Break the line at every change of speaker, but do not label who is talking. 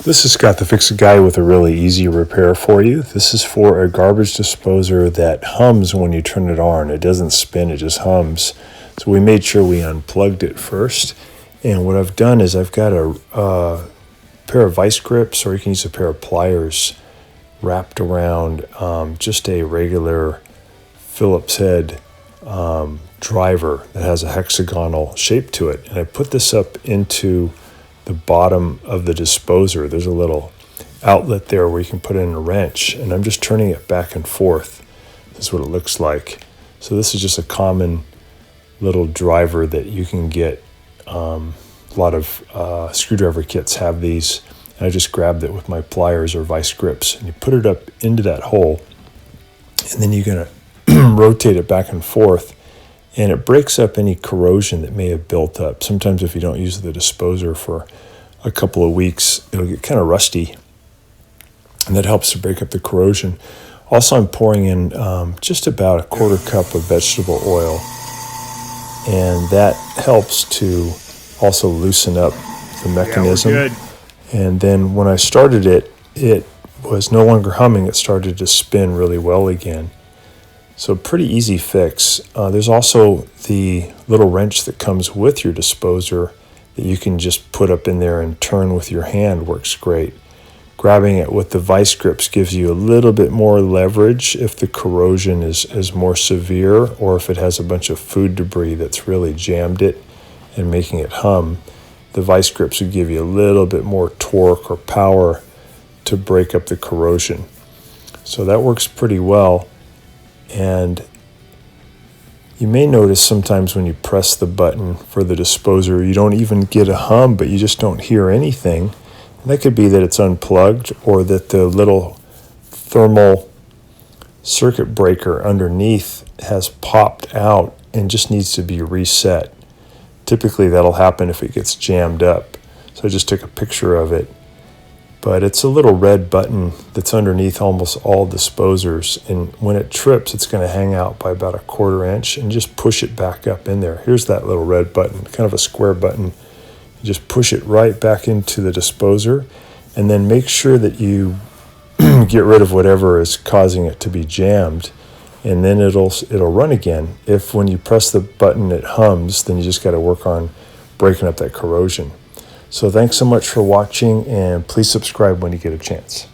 This is Scott the Fix-It Guy with a really easy repair for you. This is for a garbage disposer that hums when you turn it on. It doesn't spin, it just hums. So we made sure we unplugged it first. And what I've done is I've got a pair of vice grips, or you can use a pair of pliers wrapped around just a regular Phillips head driver that has a hexagonal shape to it. And I put this up into the bottom of the disposer. There's a little outlet there where you can put in a wrench, and I'm just turning it back and forth. This is what it looks like. So this is just a common little driver that you can get. A lot of screwdriver kits have these, and I just grabbed it with my pliers or vice grips, and you put it up into that hole, and then you're going to rotate it back and forth, and it breaks up any corrosion that may have built up. Sometimes if you don't use the disposer for a couple of weeks, it'll get kind of rusty, and that helps to break up the corrosion. Also, I'm pouring in just about a quarter cup of vegetable oil, and that helps to also loosen up the mechanism.
Yeah, we're good.
And then when I started it, it was no longer humming. It started to spin really well again. So pretty easy fix. There's also the little wrench that comes with your disposer that you can just put up in there and turn with your hand. Works great. Grabbing it with the vice grips gives you a little bit more leverage if the corrosion is more severe, or if it has a bunch of food debris that's really jammed it and making it hum. The vice grips would give you a little bit more torque or power to break up the corrosion. So that works pretty well. And you may notice sometimes when you press the button for the disposer, you don't even get a hum, but you just don't hear anything. And that could be that it's unplugged, or that the little thermal circuit breaker underneath has popped out and just needs to be reset. Typically that'll happen if it gets jammed up. So I just took a picture of it. But it's a little red button that's underneath almost all disposers, and when it trips, it's going to hang out by about a 1/4 inch, and just push it back up in there. Here's that little red button, kind of a square button. You just push it right back into the disposer, and then make sure that you get rid of whatever is causing it to be jammed, and then it'll run again. If when you press the button it hums, then you just got to work on breaking up that corrosion. So thanks so much for watching, and please subscribe when you get a chance.